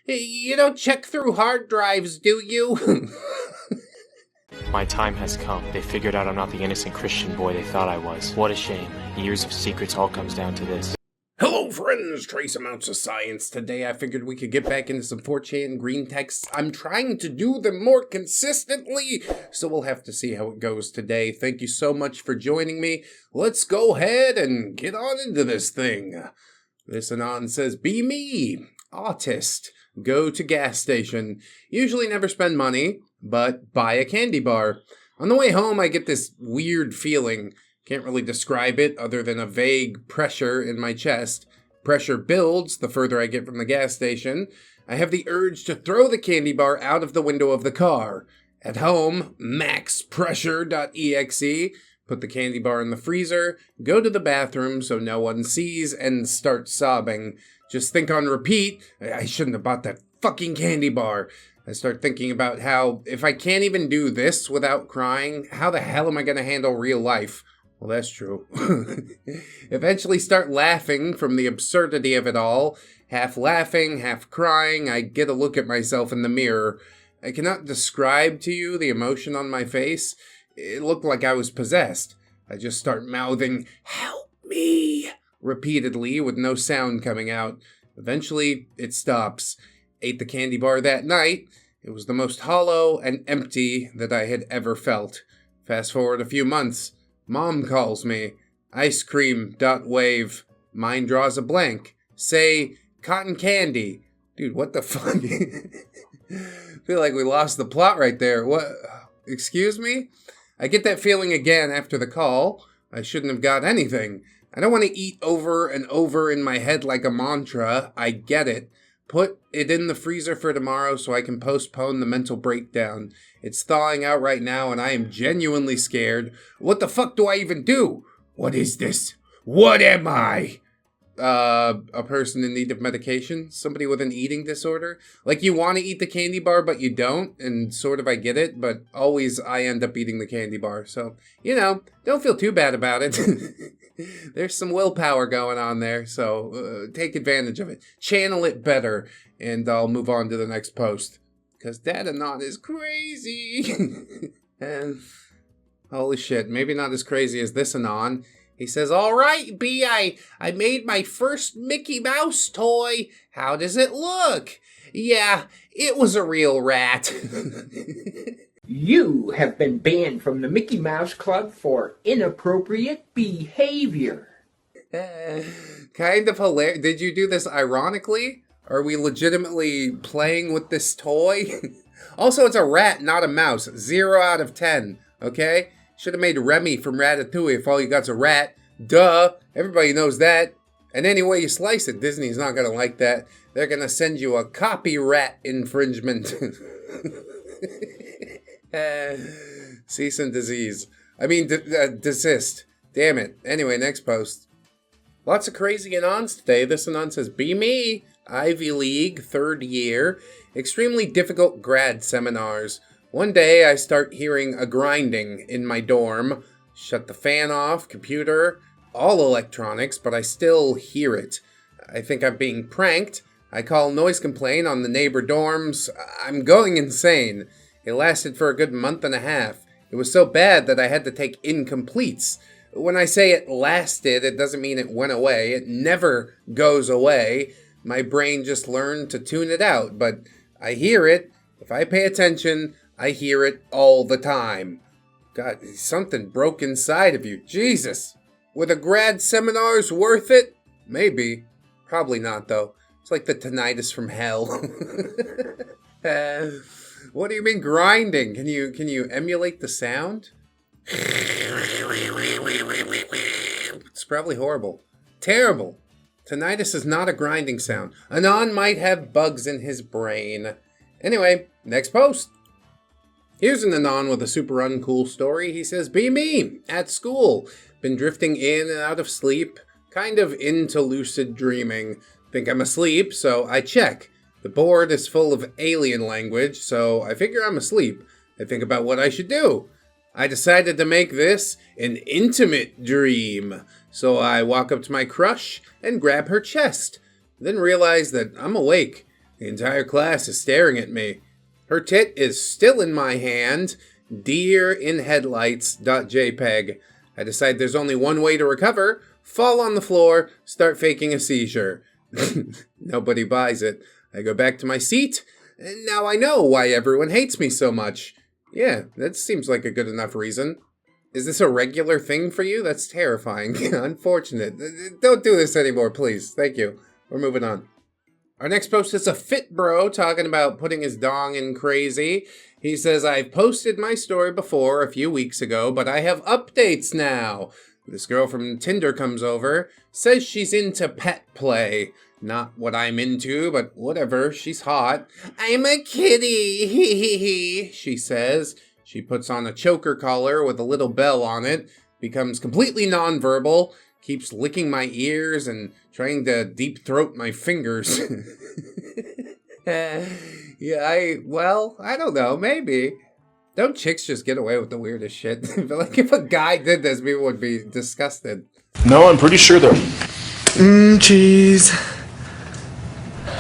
You don't check through hard drives, do you? My time has come. They figured out I'm not the innocent Christian boy they thought I was. What a shame. Years of secrets all comes down to this. Hello friends, trace amounts of science. Today I figured we could get back into some 4chan Greentexts. I'm trying to do them more consistently, so we'll have to see how it goes today. Thank you so much for joining me. Let's go ahead and get on into this thing. This anon says, be me, autist, go to gas station, usually never spend money, but buy a candy bar. On the way home I get this weird feeling. Can't really describe it other than a vague pressure in my chest. Pressure builds the further I get from the gas station. I have the urge to throw the candy bar out of the window of the car. At home, maxpressure.exe, put the candy bar in the freezer, go to the bathroom so no one sees, and start sobbing. Just think on repeat, I shouldn't have bought that fucking candy bar. I start thinking about how, if I can't even do this without crying, how the hell am I going to handle real life? Well, that's true. Eventually start laughing from the absurdity of it all. Half laughing, half crying, I get a look at myself in the mirror. I cannot describe to you the emotion on my face. It looked like I was possessed. I just start mouthing, "Help me!" repeatedly with no sound coming out. Eventually, it stops. Ate the candy bar that night. It was the most hollow and empty that I had ever felt. Fast forward a few months. Mom calls me. Ice cream.wave. Mine draws a blank. Say, cotton candy. Dude, what the fuck? I feel like we lost the plot right there. What? Excuse me? I get that feeling again after the call. I shouldn't have got anything. I don't want to eat over and over in my head like a mantra. I get it. Put it in the freezer for tomorrow so I can postpone the mental breakdown. It's thawing out right now and I am genuinely scared. What the fuck do I even do? What is this? What am I? A person in need of medication? Somebody with an eating disorder? Like you want to eat the candy bar but you don't, and sort of I get it, but always I end up eating the candy bar. So, don't feel too bad about it. There's some willpower going on there, so take advantage of it. Channel it better, and I'll move on to the next post. Because that anon is crazy. And holy shit, maybe not as crazy as this anon. He says, all right, B, I made my first Mickey Mouse toy. How does it look? Yeah, it was a real rat. You have been banned from the Mickey Mouse Club for inappropriate behavior. Kind of hilarious. Did you do this ironically? Are we legitimately playing with this toy? Also, it's a rat, not a mouse. 0 out of 10, okay? Should have made Remy from Ratatouille if all you got's a rat. Duh. Everybody knows that. And any way you slice it, Disney's not going to like that. They're going to send you a copyright infringement. Cease and desist. Desist. Damn it. Anyway, next post. Lots of crazy anons today. This anon says, be me. Ivy League, 3rd year. Extremely difficult grad seminars. One day I start hearing a grinding in my dorm. Shut the fan off, computer, all electronics, but I still hear it. I think I'm being pranked. I call noise complaint on the neighbor dorms. I'm going insane. It lasted for a good month and a half. It was so bad that I had to take incompletes. When I say it lasted, it doesn't mean it went away. It never goes away. My brain just learned to tune it out, but I hear it. If I pay attention, I hear it all the time. God, something broke inside of you. Jesus. Were the grad seminars worth it? Maybe. Probably not, though. It's like the tinnitus from hell. What do you mean grinding? Can you emulate the sound? It's probably horrible. Terrible. Tinnitus is not a grinding sound. Anon might have bugs in his brain. Anyway, next post. Here's an anon with a super uncool story. He says, be me, at school. Been drifting in and out of sleep, kind of into lucid dreaming. Think I'm asleep, so I check. The board is full of alien language, so I figure I'm asleep. I think about what I should do. I decided to make this an intimate dream. So I walk up to my crush and grab her chest. Then realize that I'm awake. The entire class is staring at me. Her tit is still in my hand. Deer in headlights.jpg. I decide there's only one way to recover. Fall on the floor, start faking a seizure. Nobody buys it. I go back to my seat. And now I know why everyone hates me so much. Yeah, that seems like a good enough reason. Is this a regular thing for you? That's terrifying. Unfortunate. Don't do this anymore, please. Thank you. We're moving on. Our next post is a fit bro talking about putting his dong in crazy. He says, I've posted my story before a few weeks ago, but I have updates now. This girl from Tinder comes over, says she's into pet play. Not what I'm into, but whatever, she's hot. I'm a kitty, hee hee hee, she says. She puts on a choker collar with a little bell on it, becomes completely nonverbal, keeps licking my ears and trying to deep throat my fingers. I don't know, maybe. Don't chicks just get away with the weirdest shit? But like, if a guy did this, people would be disgusted. No, I'm pretty sure they're... cheese.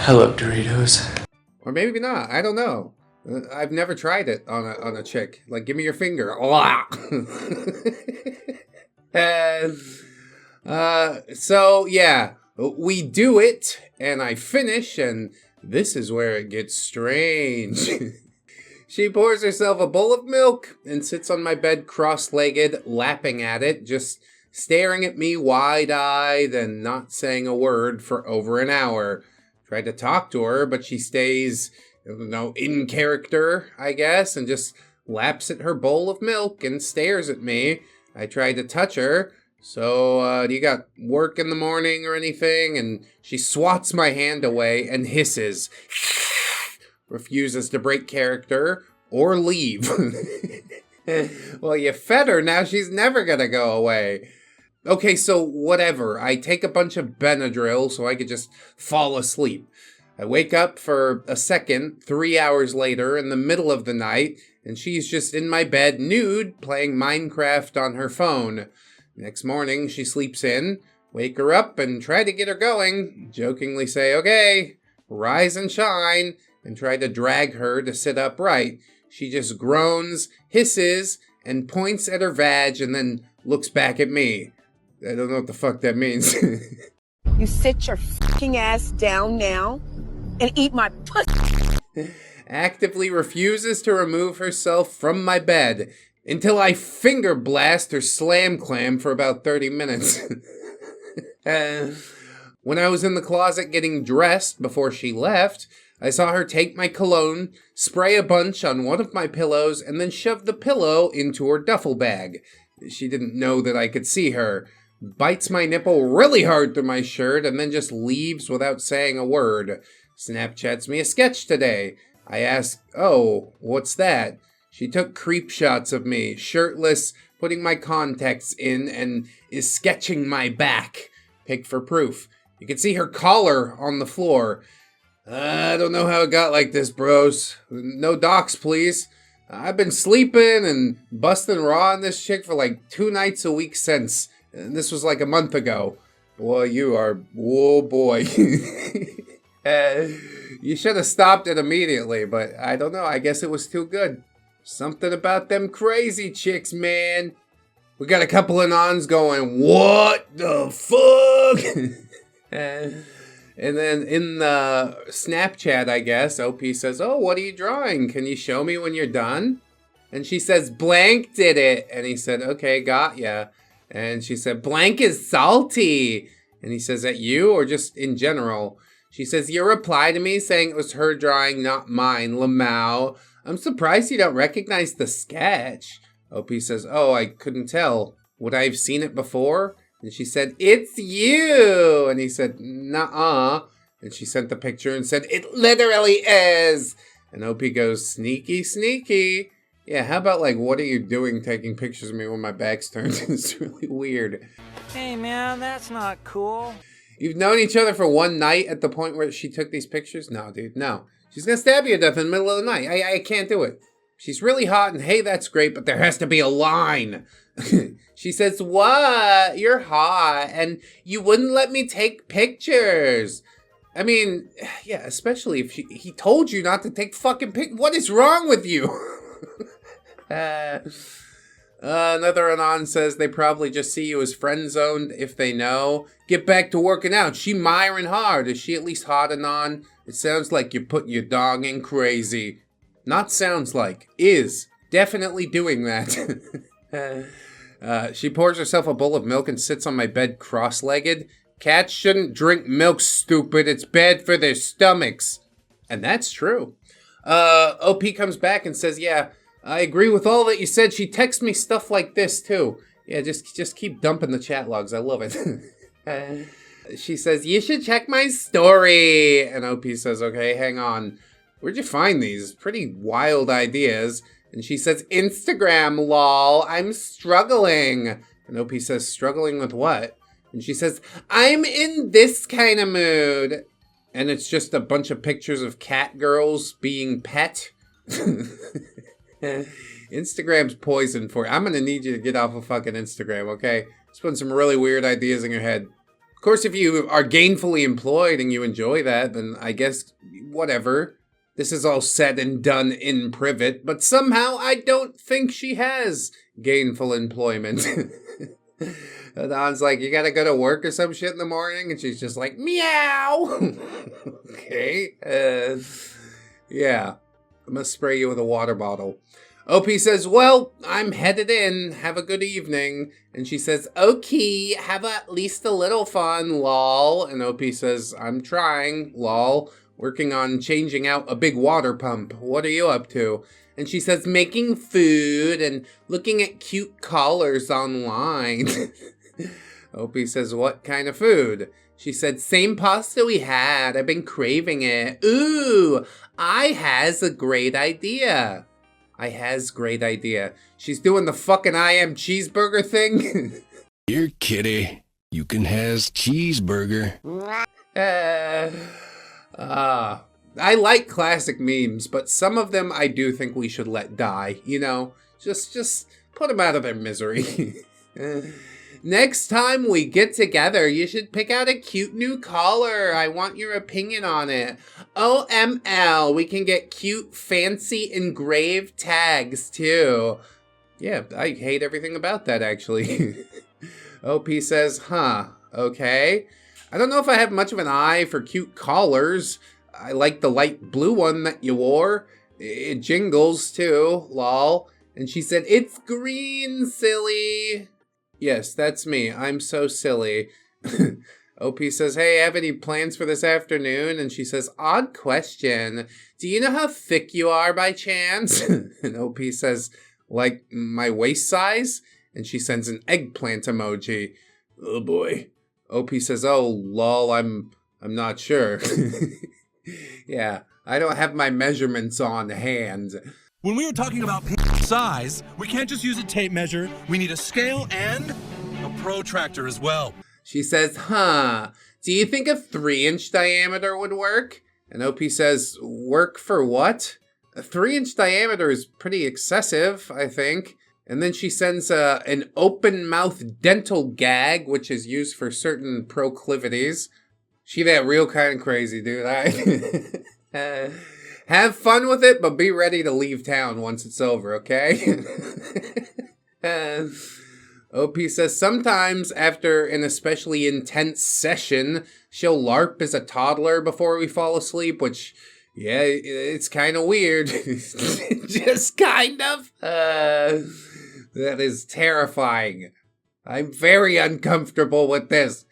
Hello, Doritos. Or maybe not, I don't know. I've never tried it on a chick. Like, give me your finger. So, yeah, we do it, and I finish, and this is where it gets strange. She pours herself a bowl of milk and sits on my bed cross-legged, lapping at it, just staring at me wide-eyed and not saying a word for over an hour. Tried to talk to her, but she stays, in character, I guess, and just laps at her bowl of milk and stares at me. I tried to touch her. So, do you got work in the morning or anything? And she swats my hand away and hisses. Refuses to break character or leave. Well, you fed her, now she's never gonna go away. Okay, so whatever. I take a bunch of Benadryl so I could just fall asleep. I wake up for a second, 3 hours later, in the middle of the night, and she's just in my bed, nude, playing Minecraft on her phone. Next morning, she sleeps in, wake her up and try to get her going, jokingly say, okay, rise and shine, and try to drag her to sit upright. She just groans, hisses, and points at her vag and then looks back at me. I don't know what the fuck that means. You sit your fucking ass down now and eat my pussy. Actively refuses to remove herself from my bed until I finger blast her slam clam for about 30 minutes. When I was in the closet getting dressed before she left, I saw her take my cologne, spray a bunch on one of my pillows, and then shove the pillow into her duffel bag. She didn't know that I could see her. Bites my nipple really hard through my shirt, and then just leaves without saying a word. Snapchats me a sketch today. I ask, oh, what's that? She took creep shots of me, shirtless, putting my contacts in, and is sketching my back. Pic for proof. You can see her collar on the floor. I don't know how it got like this, bros. No docs, please. I've been sleeping and busting raw on this chick for like 2 nights a week since. And this was like a month ago. Boy, you are... Whoa, boy. You should have stopped it immediately, but I don't know. I guess it was too good. Something about them crazy chicks, man. We got a couple of nons going, what the fuck? And then in the Snapchat, I guess, OP says, oh, what are you drawing? Can you show me when you're done? And she says, blank did it. And he said, okay, got ya. And she said, blank is salty. And he says, at you or just in general? She says, your reply to me saying it was her drawing, not mine, Lamau. I'm surprised you don't recognize the sketch. OP says, oh, I couldn't tell. Would I have seen it before? And she said, it's you. And he said, nuh-uh. And she sent the picture and said, it literally is. And OP goes, sneaky, sneaky. Yeah, how about like, what are you doing taking pictures of me when my back's turned? It's really weird. Hey man, that's not cool. You've known each other for one night at the point where she took these pictures? No, dude, no. She's gonna stab you to death in the middle of the night. I can't do it. She's really hot and hey, that's great, but there has to be a line. She says, what? You're hot and you wouldn't let me take pictures. I mean, yeah, especially if he told you not to take fucking pic. What is wrong with you? Another Anon says they probably just see you as friend-zoned if they know. Get back to working out. She miring hard. Is she at least hot, Anon? It sounds like you're putting your dog in crazy. Not sounds like. Is. Definitely doing that. She pours herself a bowl of milk and sits on my bed cross-legged. Cats shouldn't drink milk, stupid. It's bad for their stomachs. And that's true. OP comes back and says, yeah, I agree with all that you said. She texts me stuff like this, too. Yeah, just keep dumping the chat logs. I love it. She says, you should check my story. And OP says, okay, hang on. Where'd you find these? Pretty wild ideas. And she says, Instagram, lol. I'm struggling. And OP says, struggling with what? And she says, I'm in this kind of mood. And it's just a bunch of pictures of cat girls being pet. Instagram's poison for you. I'm going to need you to get off of fucking Instagram, okay? Just putting some really weird ideas in your head. Of course, if you are gainfully employed and you enjoy that, then I guess, whatever. This is all said and done in privet, but somehow I don't think she has gainful employment. Don's like, you gotta go to work or some shit in the morning? And she's just like, meow! Okay. Yeah. I'm gonna spray you with a water bottle. OP says, well, I'm headed in. Have a good evening. And she says, okay, have at least a little fun, lol. And OP says, I'm trying, lol. Working on changing out a big water pump. What are you up to? And she says, making food and looking at cute collars online. OP says, what kind of food? She said, same pasta we had. I've been craving it. Ooh, I has a great idea. She's doing the fucking I am cheeseburger thing. Here, kitty. You can has cheeseburger. I like classic memes, but some of them I do think we should let die, you know? Just put them out of their misery. Next time we get together, you should pick out a cute new collar. I want your opinion on it. OML, we can get cute, fancy, engraved tags, too. Yeah, I hate everything about that, actually. OP says, huh, okay. I don't know if I have much of an eye for cute collars. I like the light blue one that you wore. It jingles, too, lol. And she said, it's green, silly. Yes, that's me. I'm so silly. OP says, hey, have any plans for this afternoon? And she says, odd question. Do you know how thick you are by chance? And OP says, like my waist size? And she sends an eggplant emoji. Oh boy. OP says, oh, lol, I'm not sure. Yeah, I don't have my measurements on hand. When we are talking about size, we can't just use a tape measure. We need a scale and a protractor as well. She says, huh, do you think a 3-inch diameter would work? And OP says, work for what? A 3-inch diameter is pretty excessive, I think. And then she sends an open mouth dental gag, which is used for certain proclivities. She that real kind of crazy, dude. Have fun with it, but be ready to leave town once it's over, okay? OP says sometimes after an especially intense session, she'll LARP as a toddler before we fall asleep, which, yeah, it's kind of weird. Just kind of. That is terrifying. I'm very uncomfortable with this.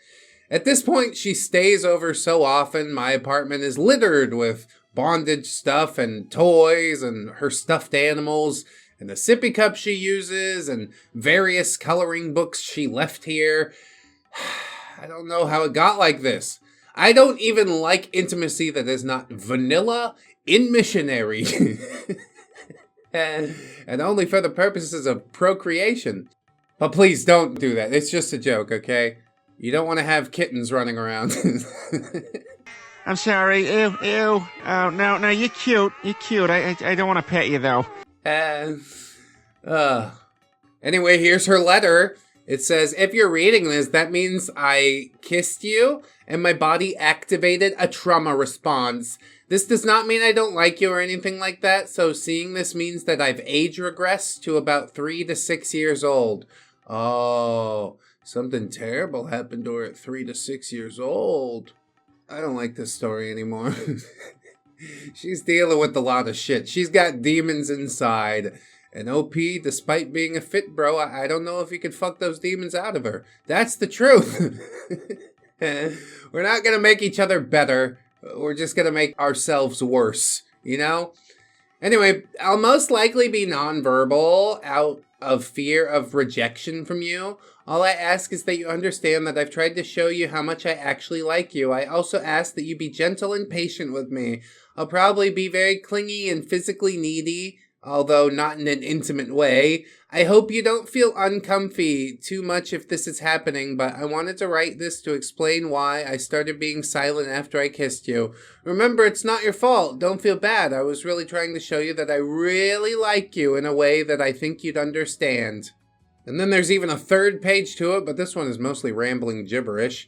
At this point, she stays over so often, my apartment is littered with bondage stuff and toys and her stuffed animals and the sippy cup she uses and various coloring books she left here. I don't know how it got like this. I don't even like intimacy that is not vanilla in missionary. And only for the purposes of procreation. But please don't do that. It's just a joke, okay? You don't want to have kittens running around. I'm sorry. Ew, ew. Oh, no, you're cute. You're cute. I don't want to pet you, though. Anyway, here's her letter. It says, if you're reading this, that means I kissed you and my body activated a trauma response. This does not mean I don't like you or anything like that, so seeing this means that I've age regressed to about 3 to 6 years old. Oh, something terrible happened to her at 3 to 6 years old. I don't like this story anymore. She's dealing with a lot of shit. She's got demons inside. And OP, despite being a fit bro, I don't know if he could fuck those demons out of her. That's the truth. We're not gonna make each other better. We're just gonna make ourselves worse, you know? Anyway, I'll most likely be nonverbal out of fear of rejection from you. All I ask is that you understand that I've tried to show you how much I actually like you. I also ask that you be gentle and patient with me. I'll probably be very clingy and physically needy, although not in an intimate way. I hope you don't feel uncomfy too much if this is happening, but I wanted to write this to explain why I started being silent after I kissed you. Remember, it's not your fault. Don't feel bad. I was really trying to show you that I really like you in a way that I think you'd understand. And then there's even a third page to it, but this one is mostly rambling gibberish.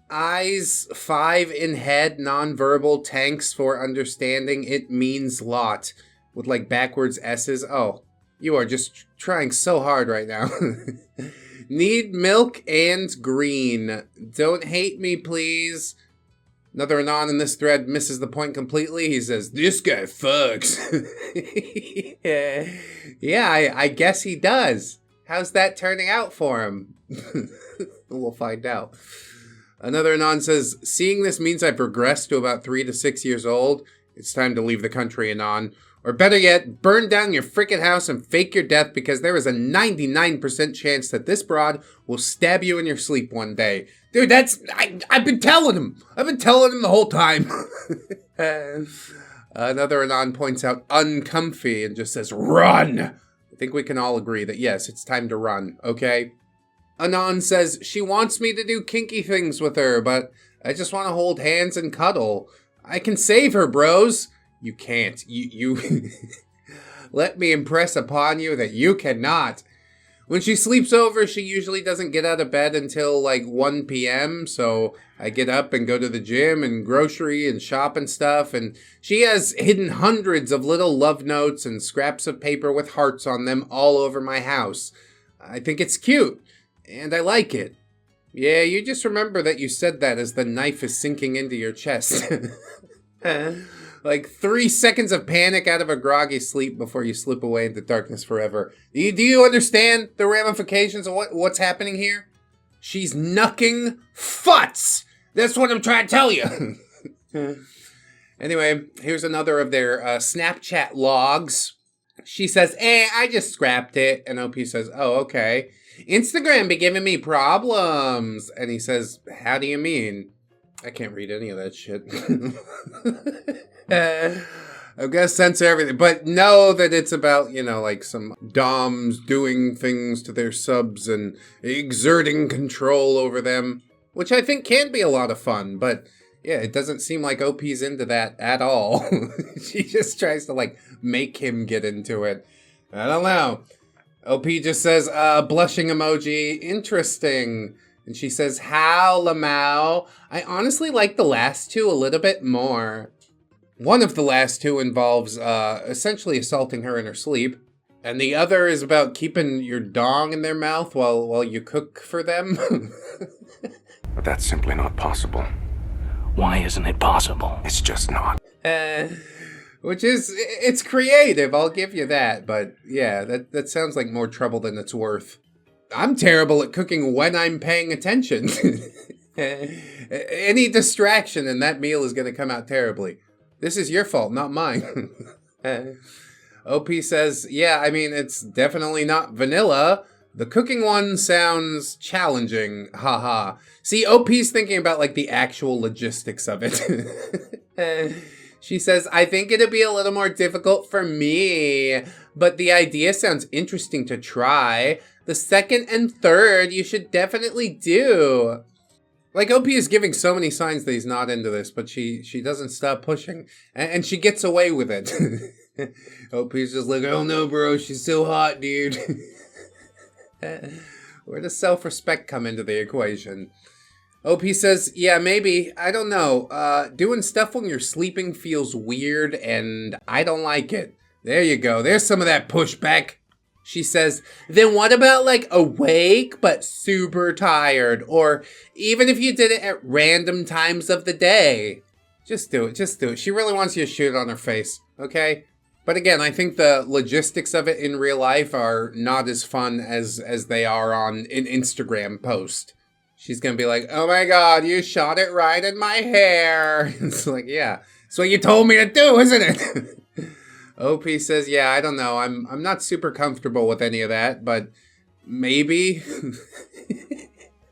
Eyes 5 in head, nonverbal, thanks for understanding. It means lot. With like backwards S's. Oh, you are just trying so hard right now. Need milk and green. Don't hate me, please. Another anon in this thread misses the point completely. He says, this guy fucks. Yeah, I guess he does. How's that turning out for him? We'll find out. Another anon says, seeing this means I've regressed to about 3 to 6 years old. It's time to leave the country, anon. Or better yet, burn down your frickin' house and fake your death because there is a 99% chance that this broad will stab you in your sleep one day. Dude, I've been telling him. I've been telling him the whole time. Another anon points out uncomfy and just says, run. I think we can all agree that yes, it's time to run, okay? Anon says, she wants me to do kinky things with her, but I just want to hold hands and cuddle. I can save her, bros. You can't. You let me impress upon you that you cannot. When she sleeps over, she usually doesn't get out of bed until like 1 p.m. So I get up and go to the gym and grocery and shop and stuff. And she has hidden hundreds of little love notes and scraps of paper with hearts on them all over my house. I think it's cute. And I like it. Yeah, you just remember that you said that as the knife is sinking into your chest. Like 3 seconds of panic out of a groggy sleep before you slip away into darkness forever. Do you understand the ramifications of what's happening here? She's knucking futs! That's what I'm trying to tell you! Anyway, here's another of their Snapchat logs. She says, I just scrapped it. And OP says, oh, okay. Instagram be giving me problems. And he says, how do you mean? I can't read any of that shit. I've got to censor everything. But know that it's about, like some doms doing things to their subs and exerting control over them. Which I think can be a lot of fun. But yeah, it doesn't seem like OP's into that at all. She just tries to make him get into it. I don't know. OP just says, blushing emoji, interesting. And she says, how, Lamau? I honestly like the last two a little bit more. One of the last two involves essentially assaulting her in her sleep. And the other is about keeping your dong in their mouth while you cook for them. But that's simply not possible. Why isn't it possible? It's just not. It's creative, I'll give you that. But yeah, that sounds like more trouble than it's worth. I'm terrible at cooking when I'm paying attention. Any distraction and that meal is going to come out terribly. This is your fault, not mine. OP says, yeah, I mean, it's definitely not vanilla. The cooking one sounds challenging, haha. See, OP's thinking about the actual logistics of it. She says, I think it'd be a little more difficult for me, but the idea sounds interesting to try. The second and third you should definitely do. OP is giving so many signs that he's not into this, but she doesn't stop pushing. And she gets away with it. OP's just like, oh no, bro, she's so hot, dude. Where does self-respect come into the equation? OP says, yeah, maybe. I don't know. Doing stuff when you're sleeping feels weird, and I don't like it. There you go. There's some of that pushback. She says, then what about, like, awake but super tired? Or even if you did it at random times of the day. Just do it. Just do it. She really wants you to shoot it on her face, okay? But again, I think the logistics of it in real life are not as fun as they are on an Instagram post. She's going to be like, oh my God, you shot it right in my hair. It's like, yeah, it's what you told me to do, isn't it? OP says, yeah, I don't know. I'm not super comfortable with any of that, but maybe.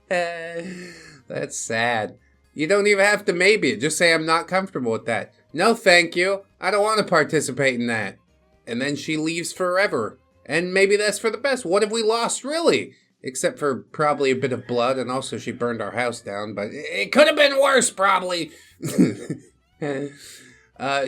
That's sad. You don't even have to maybe it. Just say I'm not comfortable with that. No, thank you. I don't want to participate in that. And then she leaves forever. And maybe that's for the best. What have we lost, really? Except for probably a bit of blood, and also she burned our house down, but it could have been worse, probably.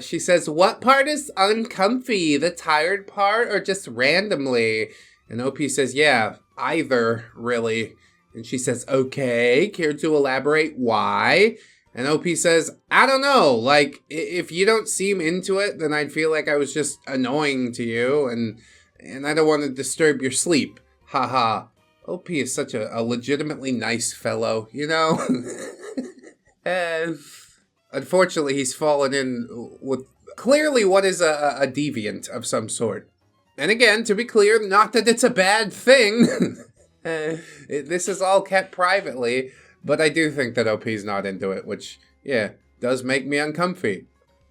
She says, what part is uncomfy? The tired part or just randomly? And OP says, yeah, either, really. And she says, okay, care to elaborate why? And OP says, I don't know, like, if you don't seem into it, then I'd feel like I was just annoying to you, and I don't want to disturb your sleep. Haha. OP is such a legitimately nice fellow, you know? And unfortunately, he's fallen in with clearly what is a deviant of some sort. And again, to be clear, not that it's a bad thing. This is all kept privately, but I do think that OP's not into it, which, yeah, does make me uncomfy.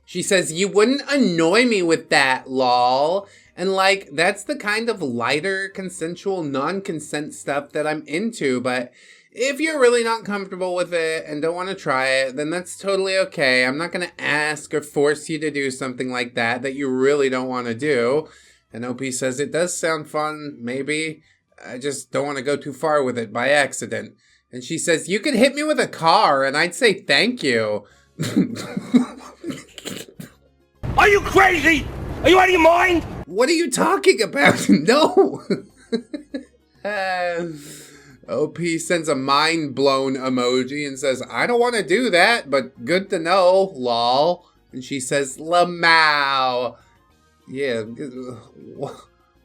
She says, you wouldn't annoy me with that, lol. And, like, that's the kind of lighter, consensual, non-consent stuff that I'm into, but if you're really not comfortable with it and don't want to try it, then that's totally okay. I'm not going to ask or force you to do something like that you really don't want to do. And OP says, it does sound fun, maybe. I just don't want to go too far with it by accident. And she says, you could hit me with a car and I'd say thank you. Are you crazy? Are you out of your mind? What are you talking about? No. OP sends a mind-blown emoji and says, I don't want to do that, but good to know, lol. And she says, Lamau. Yeah.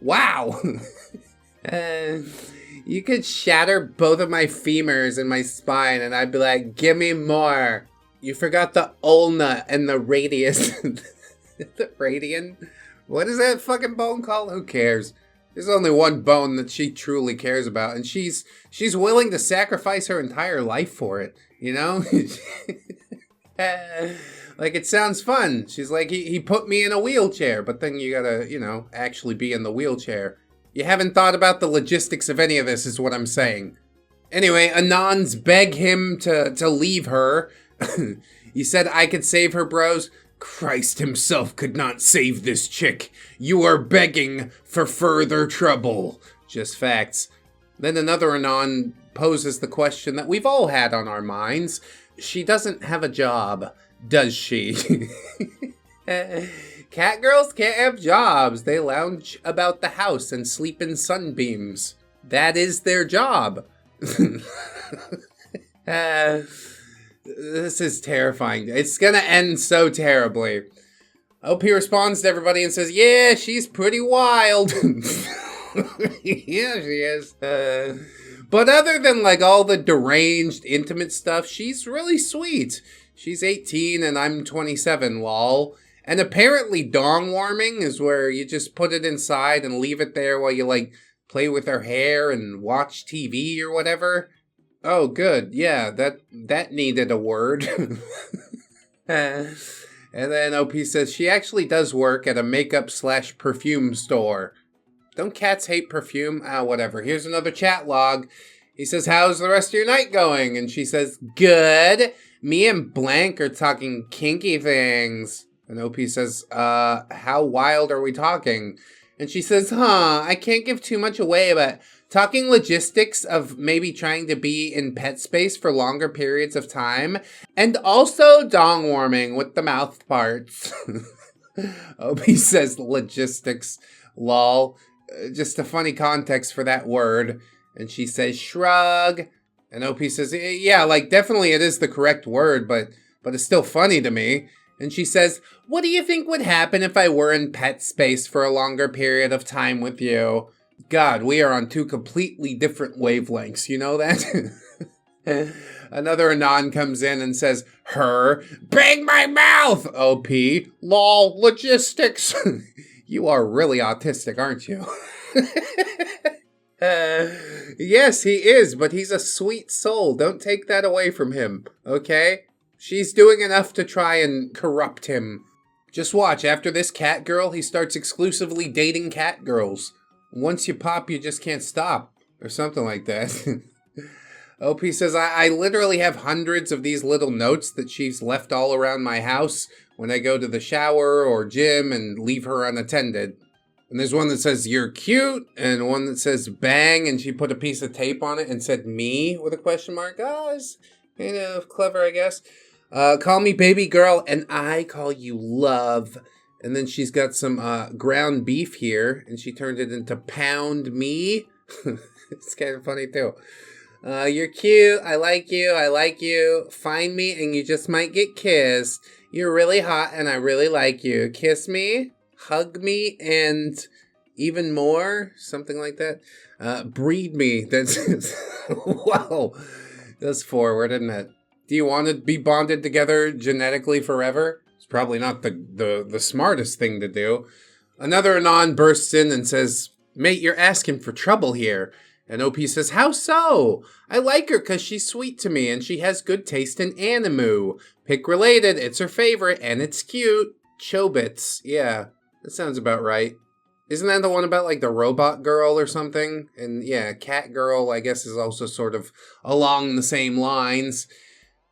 Wow. You could shatter both of my femurs and my spine, and I'd be like, give me more. You forgot the ulna and the radius. The radian? What is that fucking bone called? Who cares? There's only one bone that she truly cares about, and she's willing to sacrifice her entire life for it, you know? Like, it sounds fun. She's like, he put me in a wheelchair, but then you gotta, you know, actually be in the wheelchair. You haven't thought about the logistics of any of this, is what I'm saying. Anyway, Anons beg him to leave her. You said I could save her, bros? Christ himself could not save this chick. You are begging for further trouble. Just facts. Then another Anon poses the question that we've all had on our minds. She doesn't have a job, does she? Cat girls can't have jobs. They lounge about the house and sleep in sunbeams. That is their job. This is terrifying. It's gonna end so terribly. OP responds to everybody and says, yeah, she's pretty wild. Yeah, she is. But other than like all the deranged, intimate stuff, she's really sweet. She's 18 and I'm 27, lol. And apparently dong warming is where you just put it inside and leave it there while you like play with her hair and watch TV or whatever. Oh, good. Yeah, that needed a word. And then OP says she actually does work at a makeup/perfume store. Don't cats hate perfume? Whatever. Here's another chat log. He says, how's the rest of your night going? And she says, good. Me and Blank are talking kinky things. And OP says, how wild are we talking? And she says, I can't give too much away, but talking logistics of maybe trying to be in pet space for longer periods of time. And also dong warming with the mouth parts. OP says logistics, lol. Just a funny context for that word. And she says, shrug. And OP says, yeah, like, definitely it is the correct word, but it's still funny to me. And she says, what do you think would happen if I were in pet space for a longer period of time with you? God, we are on two completely different wavelengths, you know that? Another Anon comes in and says, her, bang my mouth! OP, lol, logistics. You are really autistic, aren't you? Yes, he is, but he's a sweet soul. Don't take that away from him, okay? She's doing enough to try and corrupt him. Just watch, after this cat girl, he starts exclusively dating cat girls. Once you pop, you just can't stop, or something like that. OP says, I literally have hundreds of these little notes that she's left all around my house when I go to the shower or gym and leave her unattended. And there's one that says, you're cute, and one that says, bang, and she put a piece of tape on it and said, me, with a question mark. Oh, it's kind of clever, I guess. Call me baby girl, and I call you love. And then she's got some ground beef here, and she turned it into pound me. It's kind of funny, too. You're cute, I like you. Find me, and you just might get kissed. You're really hot, and I really like you. Kiss me. Hug me, and even more, something like that. Breed me. That's wow. That's forward, isn't it? Do you want to be bonded together genetically forever? It's probably not the smartest thing to do. Another Anon bursts in and says, mate, you're asking for trouble here. And OP says, how so? I like her because she's sweet to me and she has good taste in animu. Pick related, it's her favorite, and it's cute. Chobits, yeah. That sounds about right. Isn't that the one about, like, the robot girl or something? And, yeah, cat girl, I guess, is also sort of along the same lines.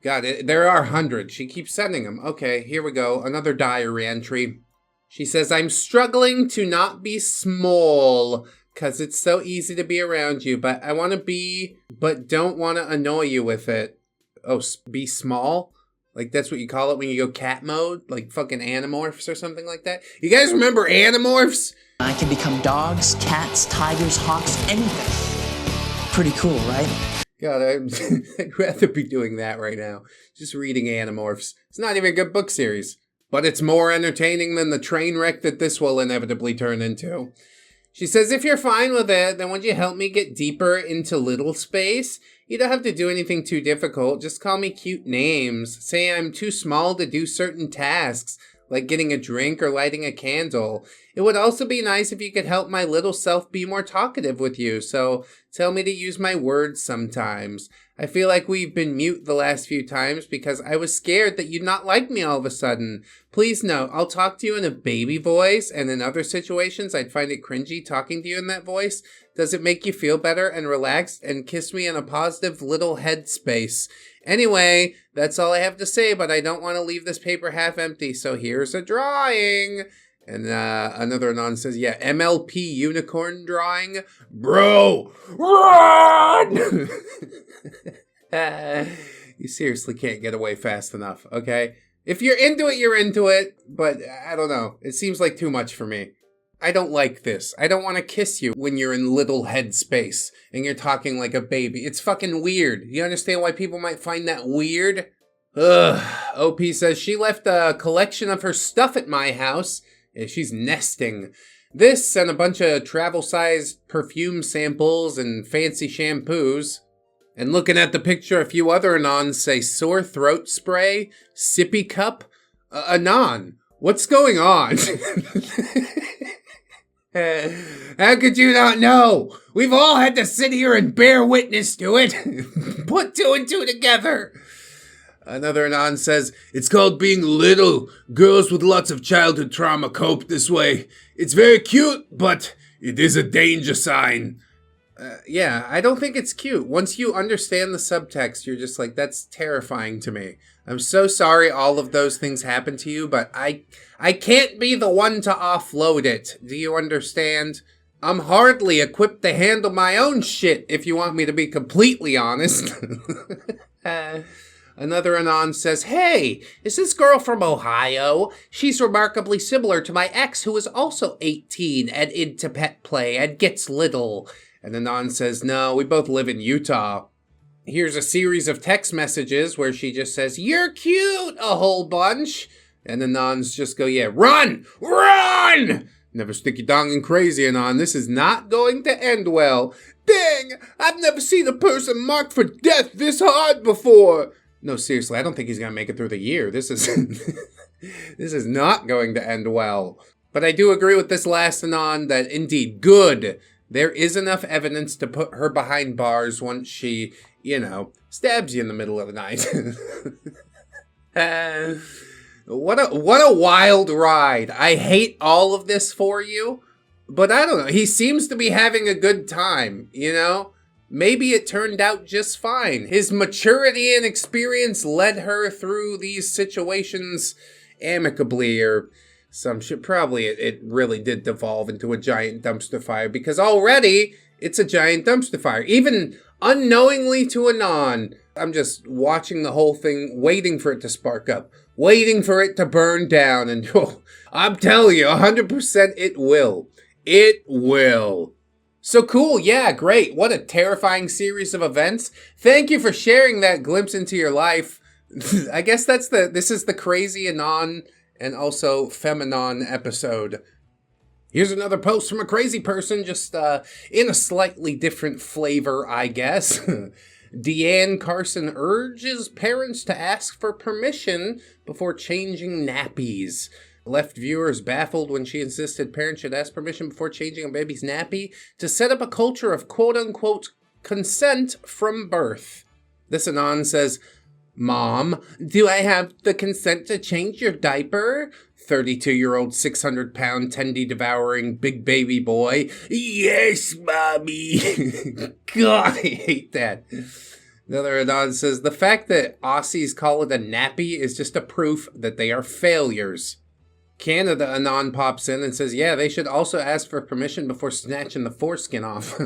God, there are hundreds. She keeps sending them. Okay, here we go. Another diary entry. She says, I'm struggling to not be small, because it's so easy to be around you, but I want to be, but don't want to annoy you with it. Oh, be small? Like, that's what you call it when you go cat mode? Like fucking Animorphs or something like that? You guys remember Animorphs? I can become dogs, cats, tigers, hawks, anything. Pretty cool, right? God, I'd rather be doing that right now. Just reading Animorphs. It's not even a good book series. But it's more entertaining than the train wreck that this will inevitably turn into. She says, if you're fine with it, then would you help me get deeper into little space? You don't have to do anything too difficult. Just call me cute names. Say I'm too small to do certain tasks, like getting a drink or lighting a candle. It would also be nice if you could help my little self be more talkative with you, so tell me to use my words sometimes. I feel like we've been mute the last few times because I was scared that you'd not like me all of a sudden. Please note, I'll talk to you in a baby voice, and in other situations I'd find it cringy talking to you in that voice. Does it make you feel better and relaxed and kiss me in a positive little headspace? Anyway, that's all I have to say, but I don't want to leave this paper half empty, so here's a drawing. And another Anon says, yeah, MLP unicorn drawing. Bro, run! You seriously can't get away fast enough, okay? If you're into it, you're into it, but I don't know. It seems like too much for me. I don't like this. I don't want to kiss you when you're in little head space and you're talking like a baby. It's fucking weird. You understand why people might find that weird? Ugh. OP says she left a collection of her stuff at my house. She's nesting. This and a bunch of travel-sized perfume samples and fancy shampoos. And looking at the picture, a few other Anons say sore throat spray, sippy cup. Anon, what's going on? How could you not know? We've all had to sit here and bear witness to it. Put two and two together. Another Anon says, it's called being little. Girls with lots of childhood trauma cope this way. It's very cute, but it is a danger sign. Yeah, I don't think it's cute. Once you understand the subtext, you're just like, that's terrifying to me. I'm so sorry all of those things happened to you, but I can't be the one to offload it. Do you understand? I'm hardly equipped to handle my own shit, if you want me to be completely honest. Another Anon says, hey, is this girl from Ohio? She's remarkably similar to my ex, who is also 18 and into pet play and gets little. And Anon says, no, we both live in Utah. Here's a series of text messages where she just says, you're cute, a whole bunch. And the Anons just go, yeah, run! Run! Never stick your dong crazy, Anon. This is not going to end well. Dang! I've never seen a person marked for death this hard before. No, seriously, I don't think he's going to make it through the year. This is this is not going to end well. But I do agree with this last Anon that indeed, good. There is enough evidence to put her behind bars once she, stabs you in the middle of the night. What a wild ride. I hate all of this for you, but I don't know. He seems to be having a good time, Maybe it turned out just fine. His maturity and experience led her through these situations amicably, or some shit. Probably it really did devolve into a giant dumpster fire, because already it's a giant dumpster fire. Even unknowingly to Anon, I'm just watching the whole thing, waiting for it to spark up, waiting for it to burn down, and I'm telling you, 100% it will. It will. So cool, yeah, great. What a terrifying series of events. Thank you for sharing that glimpse into your life. I guess this is the crazy Anon and also Feminon episode. Here's another post from a crazy person, just in a slightly different flavor, I guess. Deanne Carson urges parents to ask for permission before changing nappies. Left viewers baffled when she insisted parents should ask permission before changing a baby's nappy to set up a culture of quote-unquote consent from birth. This Anon says, Mom, do I have the consent to change your diaper? 32-year-old, 600-pound, tendy-devouring big baby boy. Yes, Mommy. God, I hate that. Another Anon says, the fact that Aussies call it a nappy is just a proof that they are failures. Canada Anon pops in and says, yeah, they should also ask for permission before snatching the foreskin off.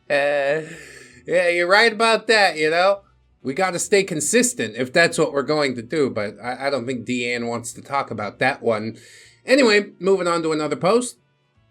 Yeah, you're right about that, We got to stay consistent if that's what we're going to do, but I don't think Deanne wants to talk about that one. Anyway, moving on to another post.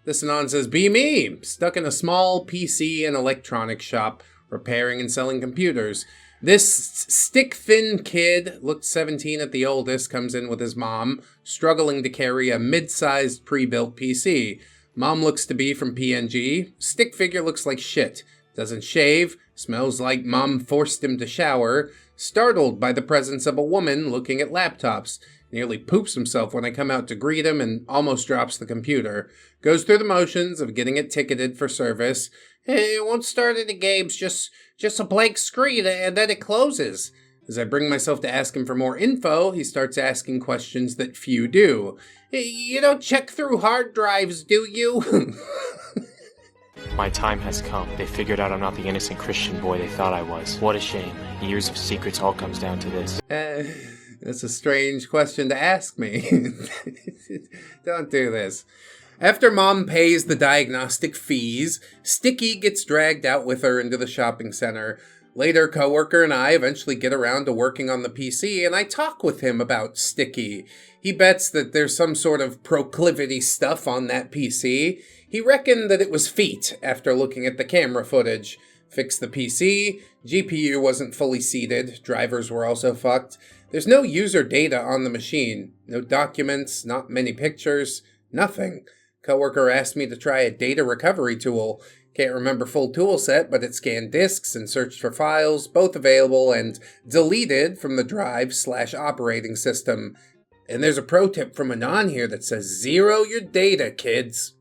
This Anon says, be me, stuck in a small PC and electronics shop, repairing and selling computers. This stick-thin kid, looked 17 at the oldest, comes in with his mom, struggling to carry a mid-sized pre-built PC. Mom looks to be from PNG. Stick figure looks like shit. Doesn't shave. Smells like mom forced him to shower. Startled by the presence of a woman looking at laptops. Nearly poops himself when I come out to greet him and almost drops the computer. Goes through the motions of getting it ticketed for service. Hey, it won't start any games, just a blank screen, and then it closes. As I bring myself to ask him for more info, he starts asking questions that few do. Hey, you don't check through hard drives, do you? My time has come. They figured out I'm not the innocent Christian boy they thought I was. What a shame. Years of secrets all comes down to this. That's a strange question to ask me. Don't do this. After Mom pays the diagnostic fees, Sticky gets dragged out with her into the shopping center. Later, coworker and I eventually get around to working on the PC, and I talk with him about Sticky. He bets that there's some sort of proclivity stuff on that PC. He reckoned that it was feet after looking at the camera footage. Fixed the PC, GPU wasn't fully seated, drivers were also fucked. There's no user data on the machine. No documents, not many pictures, nothing. Coworker asked me to try a data recovery tool. Can't remember full tool set, but it scanned disks and searched for files, both available and deleted from the drive/operating system. And there's a pro tip from Anon here that says, zero your data, kids.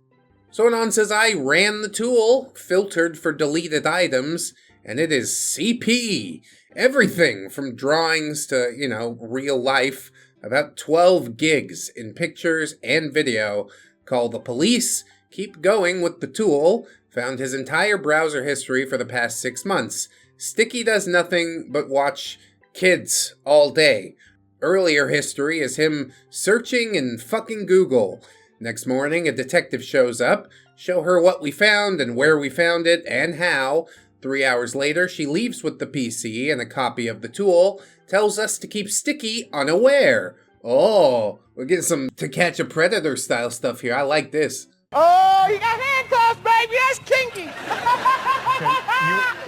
So Anon says I ran the tool, filtered for deleted items, and it is CP. Everything from drawings to, real life. About 12 gigs in pictures and video. Call the police, keep going with the tool, found his entire browser history for the past 6 months. Sticky does nothing but watch kids all day. Earlier history is him searching in fucking Google. Next morning, a detective shows up, show her what we found and where we found it and how. 3 hours later, she leaves with the PC and a copy of the tool, tells us to keep Sticky unaware. Oh, we're getting some To Catch a Predator style stuff here. I like this. Oh, you got handcuffs, baby. That's kinky.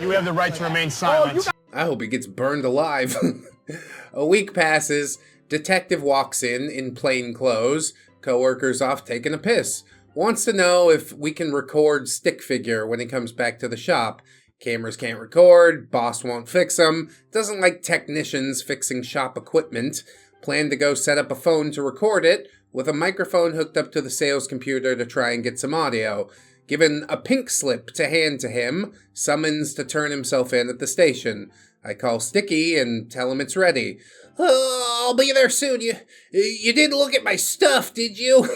You have the right to remain silent. I hope he gets burned alive. A week passes. Detective walks in plain clothes. Coworker's off taking a piss. Wants to know if we can record stick figure when he comes back to the shop. Cameras can't record. Boss won't fix them. Doesn't like technicians fixing shop equipment. Plan to go set up a phone to record it, with a microphone hooked up to the sales computer to try and get some audio. Given a pink slip to hand to him, summons to turn himself in at the station. I call Sticky and tell him it's ready. Oh, I'll be there soon. You didn't look at my stuff, did you?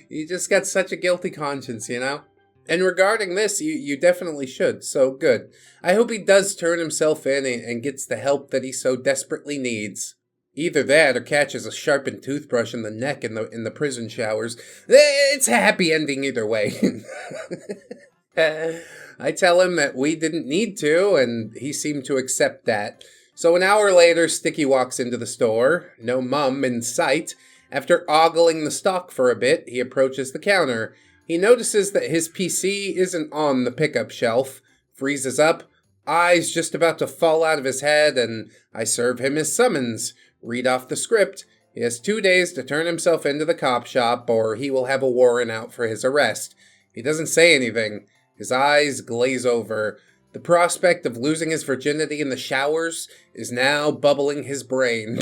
You just got such a guilty conscience, you know? And regarding this, you definitely should, so good. I hope he does turn himself in and gets the help that he so desperately needs. Either that or catches a sharpened toothbrush in the neck in the prison showers. It's a happy ending either way. I tell him that we didn't need to, and he seemed to accept that. So an hour later, Sticky walks into the store. No mum in sight. After ogling the stock for a bit, he approaches the counter. He notices that his PC isn't on the pickup shelf. Freezes up, eyes just about to fall out of his head, and I serve him his summons. Read off the script. He has 2 days to turn himself into the cop shop, or he will have a warrant out for his arrest. He doesn't say anything. His eyes glaze over. The prospect of losing his virginity in the showers is now bubbling his brain.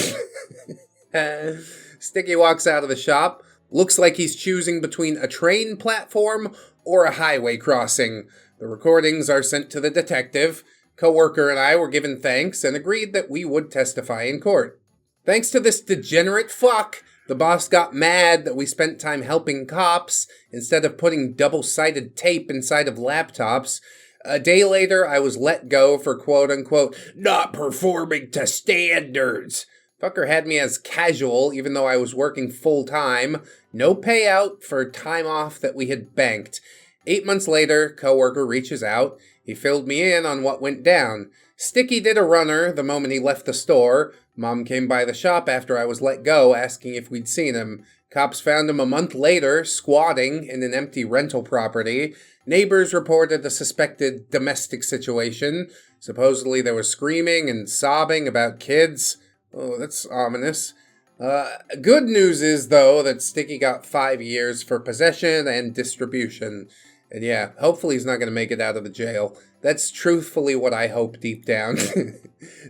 Sticky walks out of the shop. Looks like he's choosing between a train platform or a highway crossing. The recordings are sent to the detective. Coworker and I were given thanks and agreed that we would testify in court. Thanks to this degenerate fuck, the boss got mad that we spent time helping cops instead of putting double-sided tape inside of laptops. A day later, I was let go for quote-unquote not performing to standards. Fucker had me as casual even though I was working full-time. No payout for time off that we had banked. 8 months later, coworker reaches out. He filled me in on what went down. Sticky did a runner the moment he left the store. Mom came by the shop after I was let go, asking if we'd seen him. Cops found him a month later, squatting in an empty rental property. Neighbors reported a suspected domestic situation. Supposedly there was screaming and sobbing about kids. Oh, that's ominous. Good news is, though, that Sticky got 5 years for possession and distribution. And yeah, hopefully he's not going to make it out of the jail. That's truthfully what I hope deep down.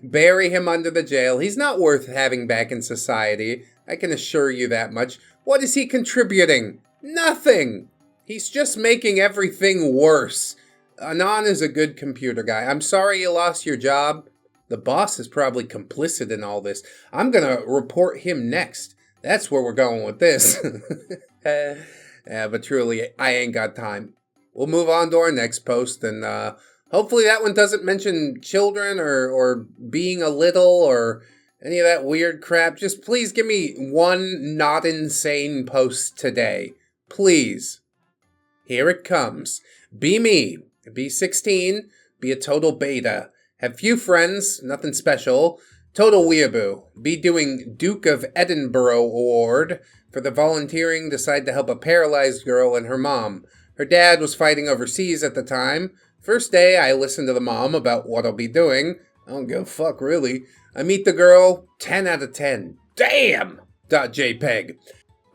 Bury him under the jail. He's not worth having back in society. I can assure you that much. What is he contributing? Nothing! He's just making everything worse. Anon is a good computer guy. I'm sorry you lost your job. The boss is probably complicit in all this. I'm gonna report him next. That's where we're going with this. Yeah, but truly, I ain't got time. We'll move on to our next post, and hopefully that one doesn't mention children or being a little or any of that weird crap. Just please give me one not insane post today. Please. Here it comes. Be me. Be 16. Be a total beta. Have few friends. Nothing special. Total weeaboo. Be doing Duke of Edinburgh Award. For the volunteering, decide to help a paralyzed girl and her mom. Her dad was fighting overseas at the time. First day, I listen to the mom about what I'll be doing. I don't give a fuck, really. I meet the girl, 10 out of 10. Damn! .jpg.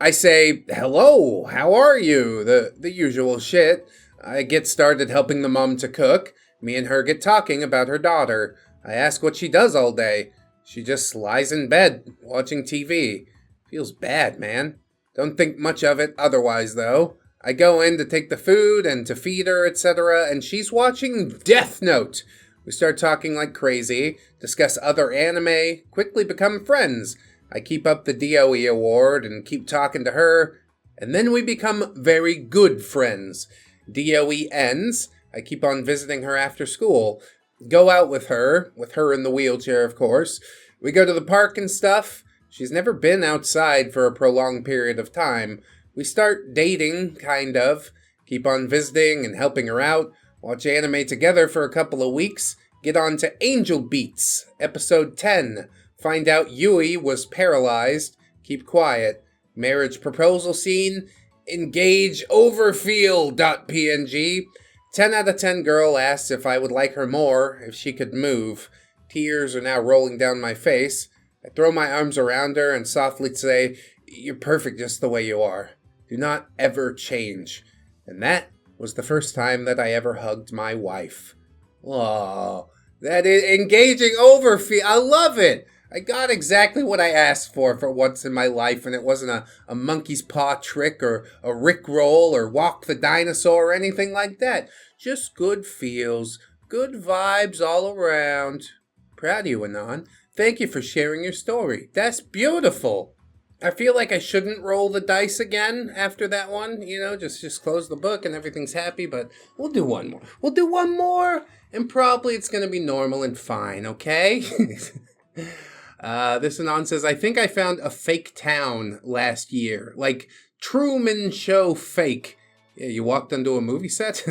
I say, hello, how are you? The usual shit. I get started helping the mom to cook. Me and her get talking about her daughter. I ask what she does all day. She just lies in bed, watching TV. Feels bad, man. Don't think much of it otherwise, though. I go in to take the food and to feed her, etc., and she's watching Death Note. We start talking like crazy, discuss other anime, quickly become friends. I keep up the DOE award and keep talking to her, and then we become very good friends. DOE ends. I keep on visiting her after school. Go out with her in the wheelchair, of course. We go to the park and stuff. She's never been outside for a prolonged period of time. We start dating, kind of. Keep on visiting and helping her out. Watch anime together for a couple of weeks. Get on to Angel Beats, episode 10. Find out Yui was paralyzed. Keep quiet. marriage proposal scene, engage overfeel.png. 10 out of 10 girl asks if I would like her more if she could move. Tears are now rolling down my face. I throw my arms around her and softly say, "You're perfect just the way you are. Do not ever change." And that was the first time that I ever hugged my wife. Oh, that is engaging overfeel. I love it. I got exactly what I asked for once in my life, and it wasn't a monkey's paw trick or a Rickroll or walk the dinosaur or anything like that. Just good feels, good vibes all around. Proud of you, Anon. Thank you for sharing your story. That's beautiful. I feel like I shouldn't roll the dice again after that one. Just close the book and everything's happy, but we'll do one more. We'll do one more, and probably it's going to be normal and fine, okay? This Anon says, I think I found a fake town last year. Like Truman Show fake. Yeah, you walked onto a movie set?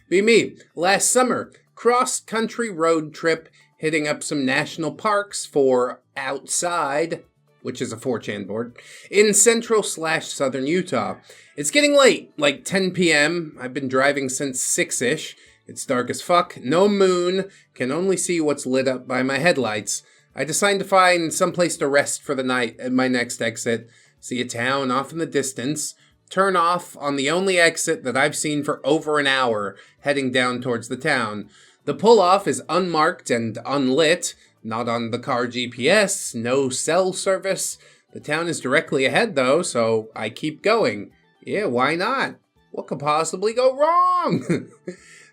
Be me. Last summer, cross-country road trip, hitting up some national parks for Outside, which is a 4chan board, in central/southern Utah. It's getting late, like 10 p.m. I've been driving since 6-ish. It's dark as fuck, no moon, can only see what's lit up by my headlights. I decide to find someplace to rest for the night at my next exit, see a town off in the distance, turn off on the only exit that I've seen for over an hour, heading down towards the town. The pull-off is unmarked and unlit, not on the car GPS, no cell service. The town is directly ahead though, so I keep going. Yeah, why not? What could possibly go wrong?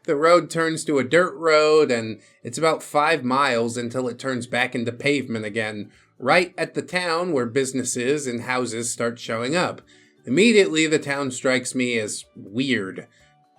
The road turns to a dirt road, and it's about 5 miles until it turns back into pavement again, right at the town where businesses and houses start showing up. Immediately, the town strikes me as weird.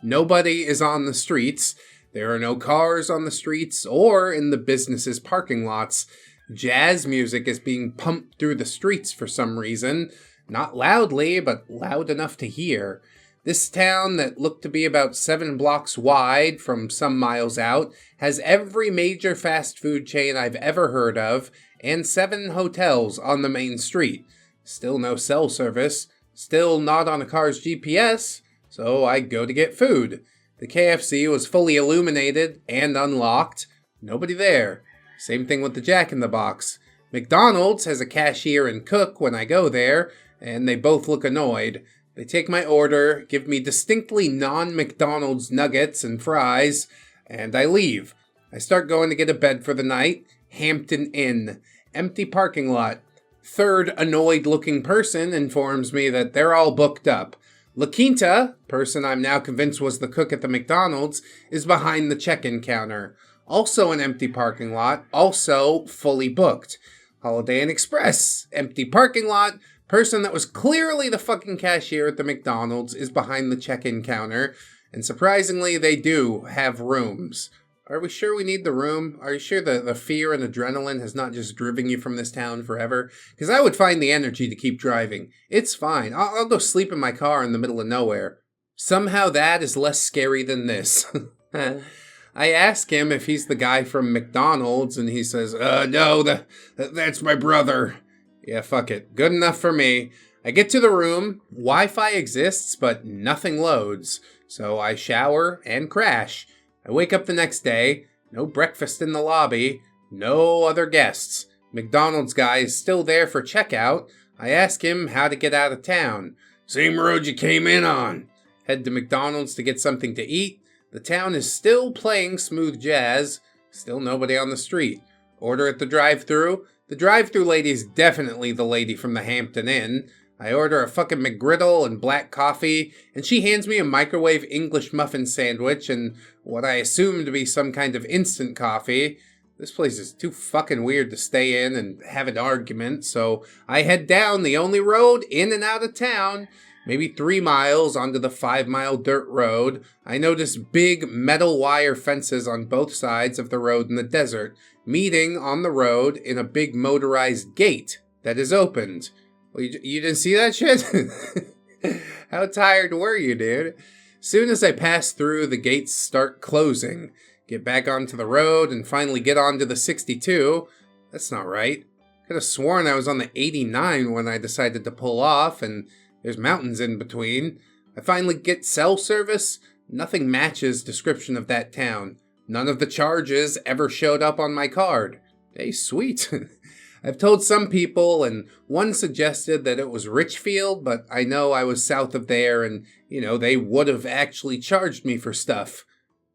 Nobody is on the streets. There are no cars on the streets or in the businesses' parking lots. Jazz music is being pumped through the streets for some reason. Not loudly, but loud enough to hear. This town that looked to be about 7 blocks wide from some miles out has every major fast food chain I've ever heard of and 7 hotels on the main street. Still no cell service. Still not on a car's GPS, so I go to get food. The KFC was fully illuminated and unlocked. Nobody there. Same thing with the Jack in the Box. McDonald's has a cashier and cook when I go there, and they both look annoyed. They take my order, give me distinctly non-McDonald's nuggets and fries, and I leave. I start going to get a bed for the night. Hampton Inn. Empty parking lot. Third annoyed-looking person informs me that they're all booked up. La Quinta, person I'm now convinced was the cook at the McDonald's, is behind the check-in counter. Also an empty parking lot, also fully booked. Holiday Inn Express, empty parking lot. Person that was clearly the fucking cashier at the McDonald's is behind the check-in counter. And surprisingly, they do have rooms. Are we sure we need the room? Are you sure the fear and adrenaline has not just driven you from this town forever? Because I would find the energy to keep driving. It's fine. I'll go sleep in my car in the middle of nowhere. Somehow that is less scary than this. I ask him if he's the guy from McDonald's, and he says, no, that's my brother. Yeah, fuck it. Good enough for me. I get to the room. Wi-Fi exists, but nothing loads. So I shower and crash. I wake up the next day, no breakfast in the lobby, no other guests. McDonald's guy is still there for checkout. I ask him how to get out of town. Same road you came in on. Head to McDonald's to get something to eat. The town is still playing smooth jazz. Still nobody on the street. Order at the drive-thru. The drive-thru lady is definitely the lady from the Hampton Inn. I order a fucking McGriddle and black coffee, and she hands me a microwave English muffin sandwich and what I assume to be some kind of instant coffee. This place is too fucking weird to stay in and have an argument, so I head down the only road in and out of town. Maybe 3 miles onto the 5-mile dirt road. I notice big metal wire fences on both sides of the road in the desert, meeting on the road in a big motorized gate that is opened. Well, you didn't see that shit? How tired were you, dude? Soon as I pass through, the gates start closing. Get back onto the road and finally get onto the 62. That's not right. Could have sworn I was on the 89 when I decided to pull off, and there's mountains in between. I finally get cell service. Nothing matches description of that town. None of the charges ever showed up on my card. Hey, sweet. I've told some people, and one suggested that it was Richfield, but I know I was south of there, and, they would have actually charged me for stuff.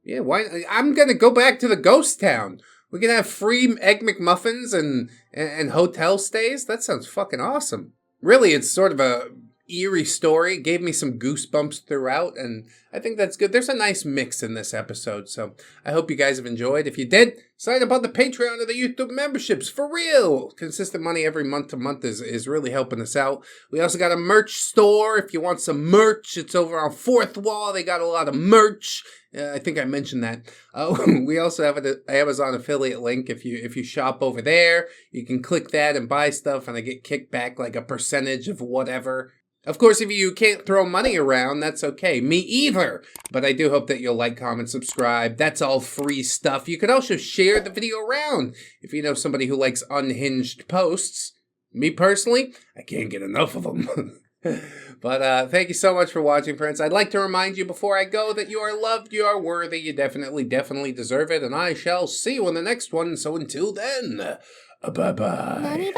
Yeah, why? I'm gonna go back to the ghost town. We can have free Egg McMuffins and hotel stays. That sounds fucking awesome. Really, it's sort of a eerie story. It gave me some goosebumps throughout, and I think that's good. There's a nice mix in this episode, so I hope you guys have enjoyed. If you did, sign up on the Patreon or the YouTube memberships, for real. Consistent money every month to month is really helping us out. We also got a merch store. If you want some merch, it's over on Fourth Wall. They got a lot of merch. I think I mentioned that. We also have an Amazon affiliate link. If you shop over there, you can click that and buy stuff, and I get kicked back like a percentage of whatever. Of course, if you can't throw money around, that's okay. Me either. But I do hope that you'll like, comment, subscribe. That's all free stuff. You could also share the video around if you know somebody who likes unhinged posts. Me personally, I can't get enough of them. But thank you so much for watching, friends. I'd like to remind you before I go that you are loved, you are worthy, you definitely deserve it, and I shall see you in the next one. So until then, bye-bye.